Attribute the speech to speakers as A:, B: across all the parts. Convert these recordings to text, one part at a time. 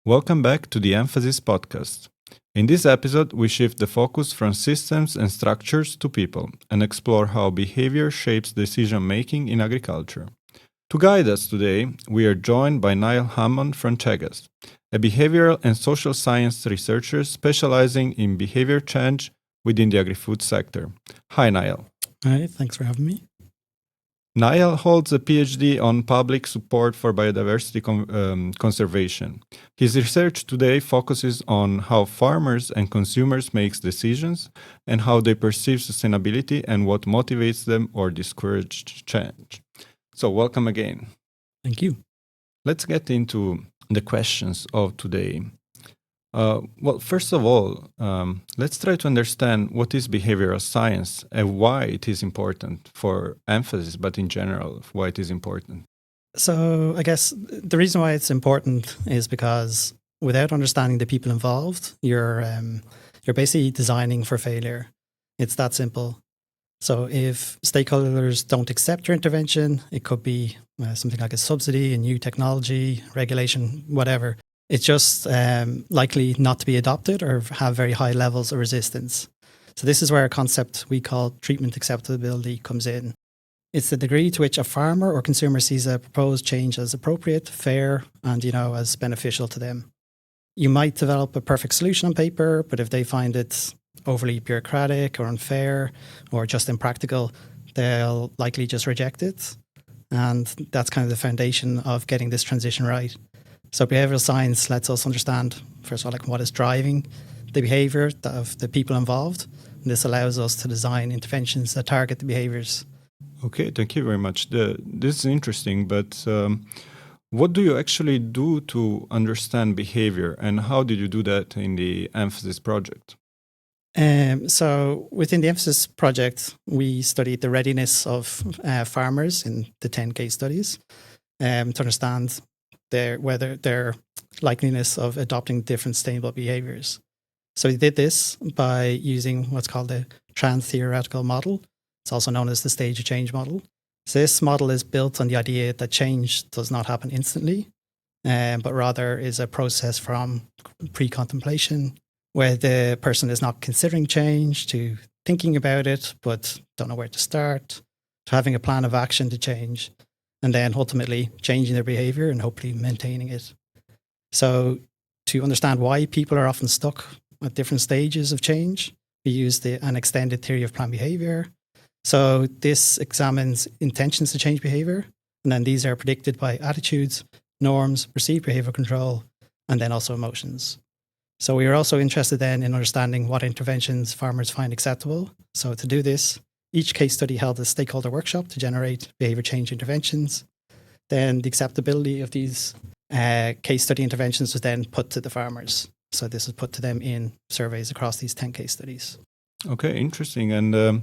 A: Welcome back to the Emphasis podcast. In this episode, we shift the focus from systems and structures to people and explore how behavior shapes decision making in agriculture. To guide us today, we are joined by Niall Hammond from Chegas, a behavioral and social science researcher specializing in behavior change within the agri-food sector. Hi, Niall.
B: Hi, thanks for having me.
A: Niall holds a PhD on public support for biodiversity conservation. His research today focuses on how farmers and consumers make decisions and how they perceive sustainability and what motivates them or discourages change. So, welcome again.
B: Thank you.
A: Let's get into the questions of today. First of all, let's try to understand what is behavioral science and why it is important for Emphasis, but in general, why it is important.
B: So I guess the reason why it's important is because without understanding the people involved, you're basically designing for failure. It's that simple. So if stakeholders don't accept your intervention, it could be something like a subsidy, a new technology, regulation, whatever. It's just likely not to be adopted or have very high levels of resistance. So this is where a concept we call treatment acceptability comes in. It's the degree to which a farmer or consumer sees a proposed change as appropriate, fair, and as beneficial to them. You might develop a perfect solution on paper, but if they find it overly bureaucratic or unfair or just impractical, they'll likely just reject it. And that's kind of the foundation of getting this transition right. So behavioral science lets us understand, first of all, what is driving the behavior of the people involved. And this allows us to design interventions that target the behaviors.
A: Okay, thank you very much. This is interesting, but what do you actually do to understand behavior, and how did you do that in the Emphasis project?
B: So within the Emphasis project, we studied the readiness of farmers in the 10 case studies to understand their likeliness of adopting different sustainable behaviors. So we did this by using what's called the trans-theoretical model. It's also known as the stage of change model. So this model is built on the idea that change does not happen instantly, but rather is a process from pre-contemplation, where the person is not considering change, to thinking about it, but don't know where to start, to having a plan of action to change, and then ultimately changing their behavior and hopefully maintaining it. So to understand why people are often stuck at different stages of change, we use an extended theory of planned behavior. So this examines intentions to change behavior, and then these are predicted by attitudes, norms, perceived behavior control, and then also emotions. So we are also interested then in understanding what interventions farmers find acceptable. So to do this, each case study held a stakeholder workshop to generate behavior change interventions. Then the acceptability of these case study interventions was then put to the farmers. So this was put to them in surveys across these 10 case studies.
A: Okay, interesting. And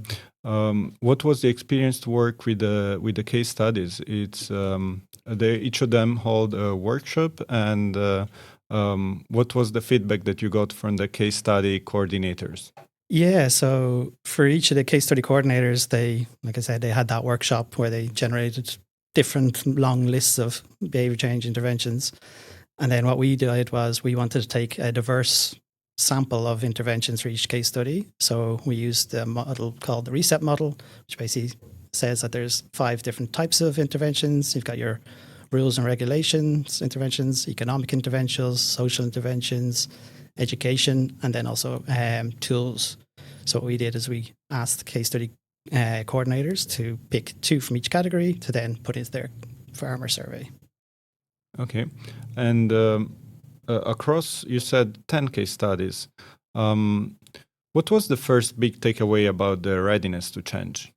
A: what was the experience to work with the case studies? It's each of them hold a workshop, and what was the feedback that you got from the case study coordinators?
B: Yeah, so for each of the case study coordinators, they had that workshop where they generated different long lists of behavior change interventions. And then what we did was we wanted to take a diverse sample of interventions for each case study. So we used a model called the reset model, which basically says that there's 5 different types of interventions. You've got your rules and regulations interventions, economic interventions, social interventions, education, and then also tools. So what we did is we asked case study coordinators to pick 2 from each category to then put into their farmer survey.
A: Okay. And across, you said 10 case studies. What was the first big takeaway about the readiness to change?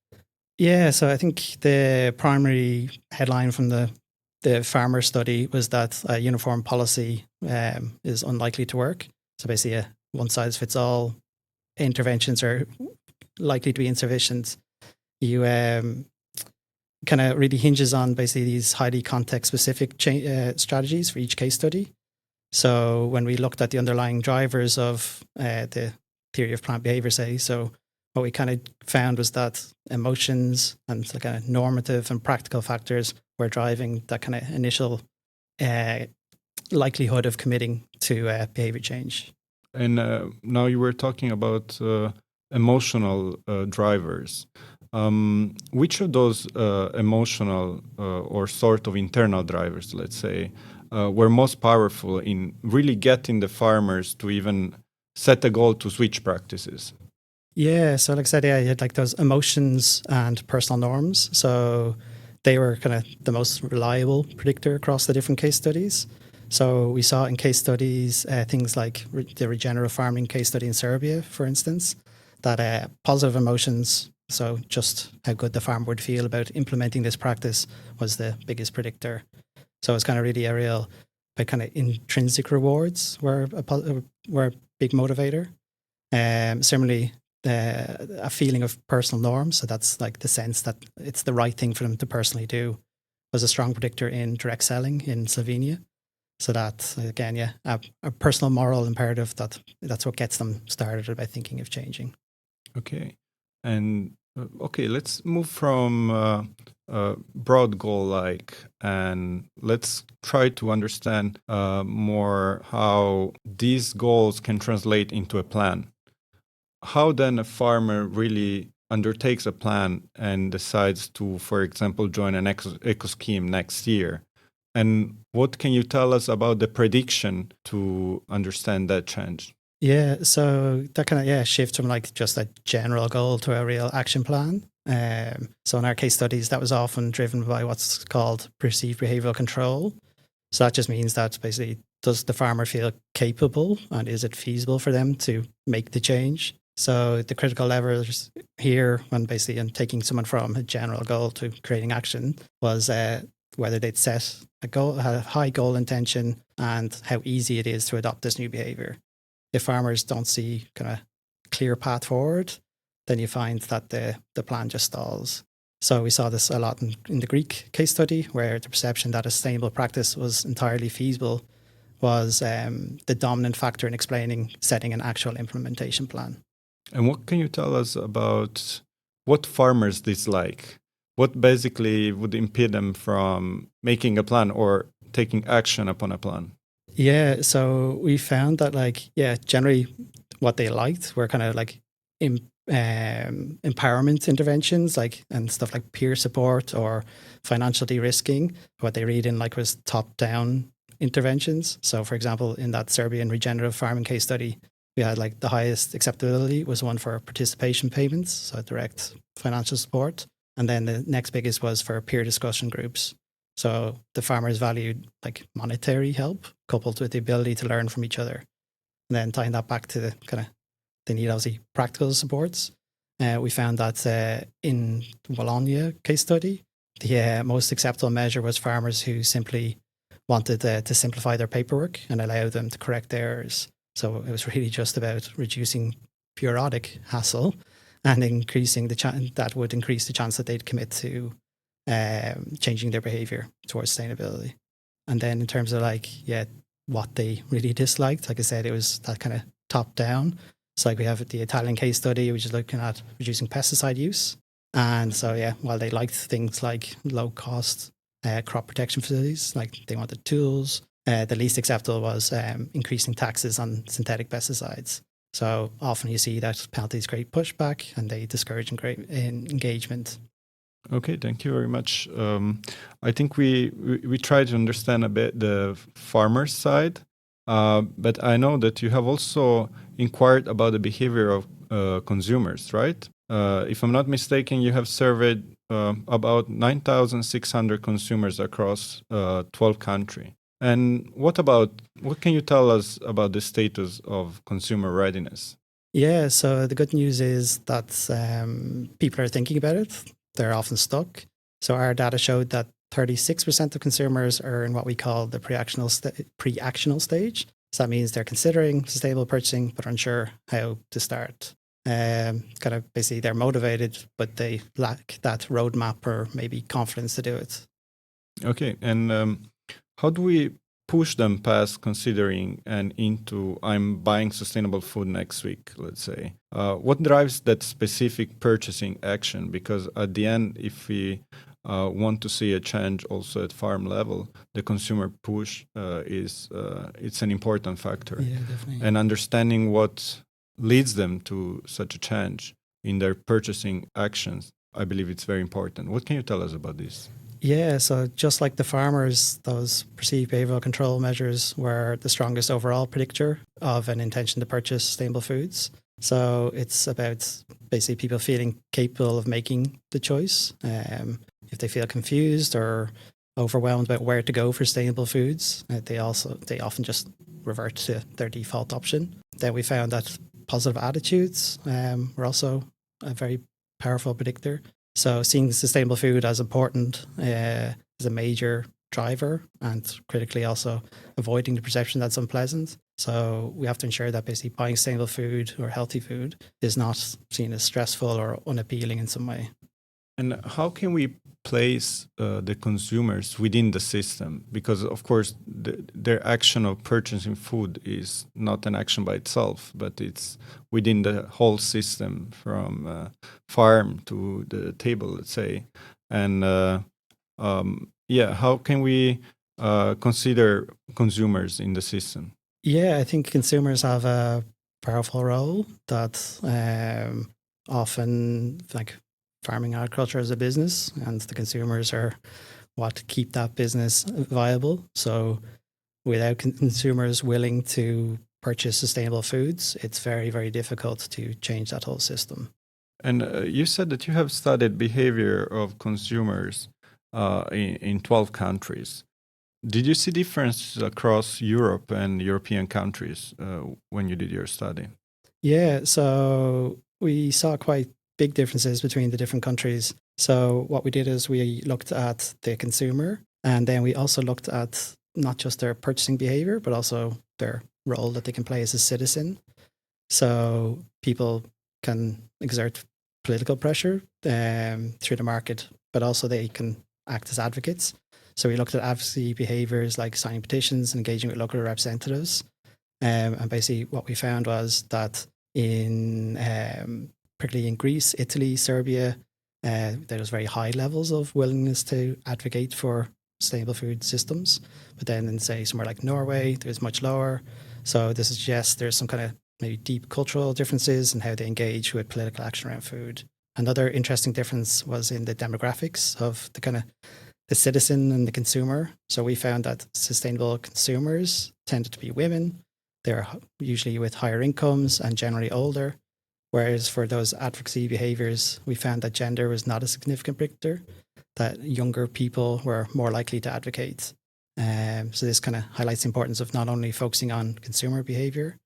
B: Yeah, so I think the primary headline from the farmer study was that a uniform policy is unlikely to work. So basically a one-size-fits-all interventions are likely to be insufficient. You kind of really hinges on basically these highly context-specific strategies for each case study. So when we looked at the underlying drivers of the theory of planned behavior, so what we kind of found was that emotions and the kind of normative and practical factors were driving that kind of initial likelihood of committing to behavior change.
A: And now you were talking about emotional drivers. Which of those emotional or sort of internal drivers, let's say, were most powerful in really getting the farmers to even set a goal to switch practices?
B: Yeah, so like I said, yeah, you had like those emotions and personal norms. So they were kind of the most reliable predictor across the different case studies. So we saw in case studies things like the regenerative farming case study in Serbia, for instance, that positive emotions, so just how good the farmer would feel about implementing this practice, was the biggest predictor. So it's kind of really a real, like kind of intrinsic rewards were a big motivator. Similarly, a feeling of personal norms, so that's like the sense that it's the right thing for them to personally do, was a strong predictor in direct selling in Slovenia. So that, again, yeah, a personal moral imperative that's what gets them started about thinking of changing.
A: Okay. And okay, let's move from broad goal like, and let's try to understand more how these goals can translate into a plan. How then a farmer really undertakes a plan and decides to, for example, join an eco scheme next year? And what can you tell us about the prediction to understand that change?
B: Yeah, so that kind of shift from like just a general goal to a real action plan. So in our case studies, that was often driven by what's called perceived behavioural control. So that just means that basically, does the farmer feel capable and is it feasible for them to make the change? So the critical levers here, when basically taking someone from a general goal to creating action, was whether they'd set a goal, had a high goal intention, and how easy it is to adopt this new behaviour. If farmers don't see kind of clear path forward, then you find that the plan just stalls. So we saw this a lot in the Greek case study, where the perception that a sustainable practice was entirely feasible was the dominant factor in explaining setting an actual implementation plan.
A: And what can you tell us about what farmers dislike? What basically would impede them from making a plan or taking action upon a plan?
B: Yeah, so we found that generally what they liked were kind of like empowerment interventions, like and stuff like peer support or financial de-risking. What they read in was top-down interventions. So, for example, in that Serbian regenerative farming case study, we had the highest acceptability was one for participation payments, so direct financial support, and then the next biggest was for peer discussion groups. So the farmers valued monetary help coupled with the ability to learn from each other. And then tying that back to the kind of, they need obviously practical supports. We found that in Wallonia case study, the most acceptable measure was farmers who simply wanted to simplify their paperwork and allow them to correct errors. So it was really just about reducing bureaucratic hassle and increasing that would increase the chance that they'd commit to changing their behavior towards sustainability. And then in terms of what they really disliked, like I said, it was that kind of top down. So we have the Italian case study, which is looking at reducing pesticide use. And so, while they liked things like low cost crop protection facilities, like they wanted tools, the least acceptable was increasing taxes on synthetic pesticides. So often you see that penalties create pushback and they discourage engagement.
A: Okay, thank you very much. I think we try to understand a bit the farmer's side, but I know that you have also inquired about the behavior of consumers, right? If I'm not mistaken, you have surveyed about 9,600 consumers across 12 countries. And what can you tell us about the status of consumer readiness?
B: Yeah, so the good news is that people are thinking about it. They're often stuck. So our data showed that 36% of consumers are in what we call the pre-actional stage. So that means they're considering sustainable purchasing, but unsure how to start. Kind of basically they're motivated, but they lack that roadmap or maybe confidence to do it.
A: Okay, and how do we push them past considering and into I'm buying sustainable food next week, let's say? What drives that specific purchasing action? Because at the end, if we want to see a change also at farm level, the consumer push it's an important factor.
B: Yeah, definitely.
A: And understanding what leads them to such a change in their purchasing actions, I believe it's very important. What can you tell us about this?
B: Yeah, so just like the farmers, those perceived behavioral control measures were the strongest overall predictor of an intention to purchase sustainable foods. So it's about basically people feeling capable of making the choice. If they feel confused or overwhelmed about where to go for sustainable foods, they often just revert to their default option. Then we found that positive attitudes were also a very powerful predictor. So seeing sustainable food as important is a major driver, and critically also avoiding the perception that's unpleasant. So we have to ensure that basically buying sustainable food or healthy food is not seen as stressful or unappealing in some way.
A: And how can we place the consumers within the system? Because, of course, their action of purchasing food is not an action by itself, but it's within the whole system from farm to the table, let's say. And how can we consider consumers in the system?
B: Yeah, I think consumers have a powerful role that often, like farming agriculture as a business, and the consumers are what keep that business viable. So without consumers willing to purchase sustainable foods, it's very, very difficult to change that whole system.
A: And you said that you have studied behavior of consumers in 12 countries. Did you see differences across Europe and European countries when you did your study?
B: Yeah, so we saw quite big differences between the different countries. So what we did is we looked at the consumer, and then we also looked at not just their purchasing behavior, but also their role that they can play as a citizen. So people can exert political pressure through the market, but also they can act as advocates. So we looked at advocacy behaviors like signing petitions and engaging with local representatives. And basically what we found was that in particularly in Greece, Italy, Serbia, there was very high levels of willingness to advocate for sustainable food systems. But then in, say, somewhere like Norway, there's much lower. So this suggests there's some kind of maybe deep cultural differences in how they engage with political action around food. Another interesting difference was in the demographics of the kind of the citizen and the consumer. So we found that sustainable consumers tended to be women. They're usually with higher incomes and generally older. Whereas for those advocacy behaviors, we found that gender was not a significant predictor, that younger people were more likely to advocate. So this kind of highlights the importance of not only focusing on consumer behavior.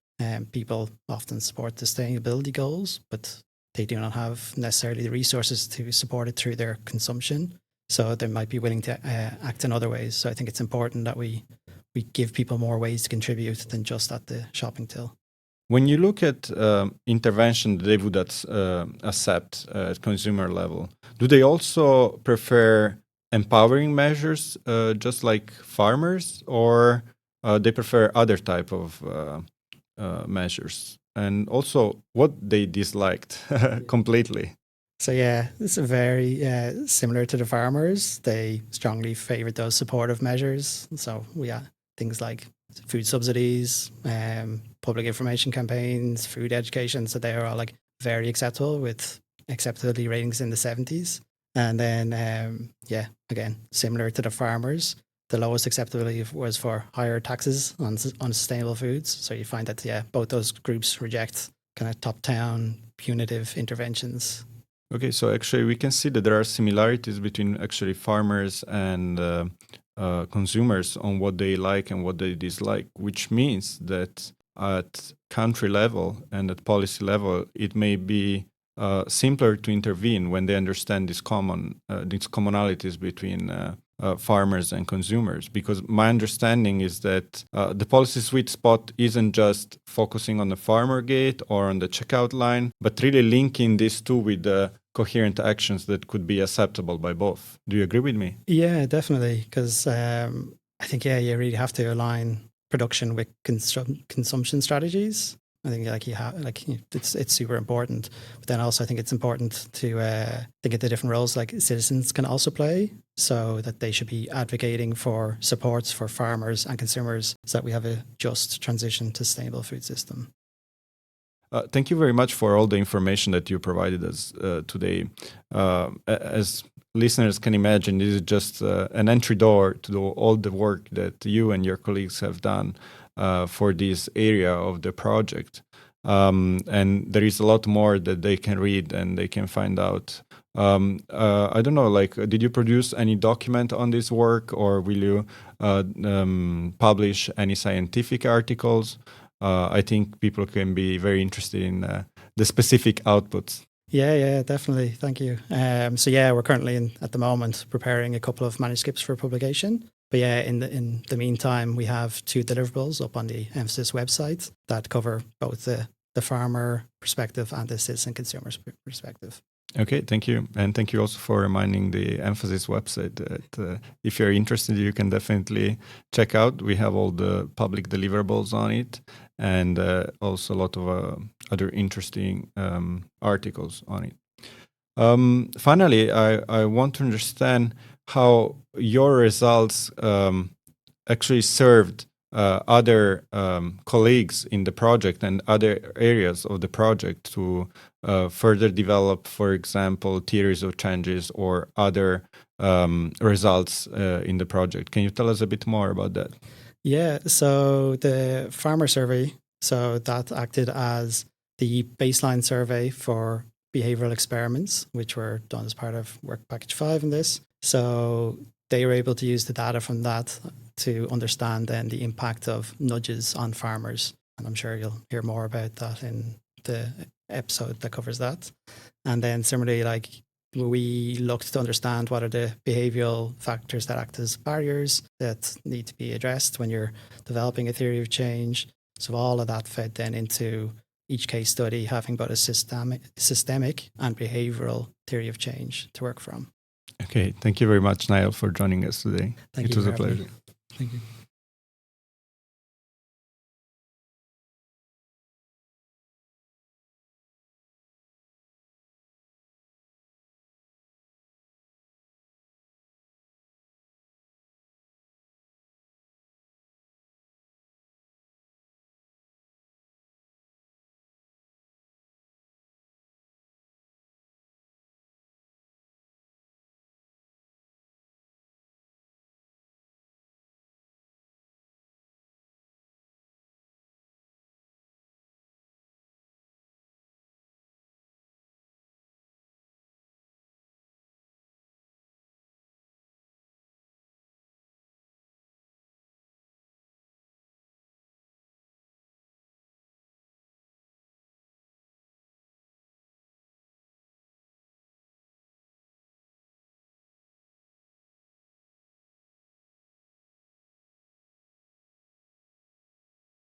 B: People often support the sustainability goals, but they do not have necessarily the resources to support it through their consumption. So they might be willing to act in other ways. So I think it's important that we give people more ways to contribute than just at the shopping till.
A: When you look at intervention they would accept at consumer level, do they also prefer empowering measures just like farmers, or they prefer other type of measures? And also what they disliked completely?
B: So yeah, it's very similar to the farmers. They strongly favoured those supportive measures. So we had things like food subsidies, public information campaigns, food education. So they are all like very acceptable, with acceptability ratings in the 70s. And then, again, similar to the farmers, the lowest acceptability was for higher taxes on sustainable foods. So you find that, both those groups reject kind of top-down punitive interventions.
A: Okay, so actually we can see that there are similarities between actually farmers and consumers on what they like and what they dislike, which means that at country level and at policy level, it may be simpler to intervene when they understand these commonalities between farmers and consumers. Because my understanding is that the policy sweet spot isn't just focusing on the farmer gate or on the checkout line, but really linking these two with the coherent actions that could be acceptable by both. Do you agree with me?
B: Yeah, definitely. Because I think, you really have to align production with consumption strategies. I think it's super important. But then also I think it's important to think of the different roles like citizens can also play, so that they should be advocating for supports for farmers and consumers so that we have a just transition to sustainable food system.
A: Thank you very much for all the information that you provided us today. As listeners can imagine, this is just an entry door to all the work that you and your colleagues have done for this area of the project. And there is a lot more that they can read and they can find out. I don't know, like, did you produce any document on this work, or will you publish any scientific articles? I think people can be very interested in the specific outputs.
B: Yeah, definitely. Thank you. So yeah, we're currently at the moment preparing a couple of manuscripts for publication. But yeah, in the meantime, we have 2 deliverables up on the Emphasis website that cover both the farmer perspective and the citizen consumer perspective.
A: Okay, thank you. And thank you also for reminding the Emphasis website that if you're interested, you can definitely check out. We have all the public deliverables on it, and also a lot of other interesting articles on it. Finally, I want to understand how your results actually served other colleagues in the project and other areas of the project to further develop, for example, theories of changes or other results in the project. Can you tell us a bit more about that?
B: Yeah, so the farmer survey, so that acted as the baseline survey for behavioural experiments, which were done as part of Work Package 5 in this. So they were able to use the data from that to understand then the impact of nudges on farmers. And I'm sure you'll hear more about that in the episode that covers that. And then similarly, like, we looked to understand what are the behavioural factors that act as barriers that need to be addressed when you're developing a theory of change. So all of that fed then into each case study having both a systemic and behavioural theory of change to work from.
A: Okay, thank you very much, Niall, for joining us today.
B: Thank you.
A: It was a pleasure.
B: Thank you.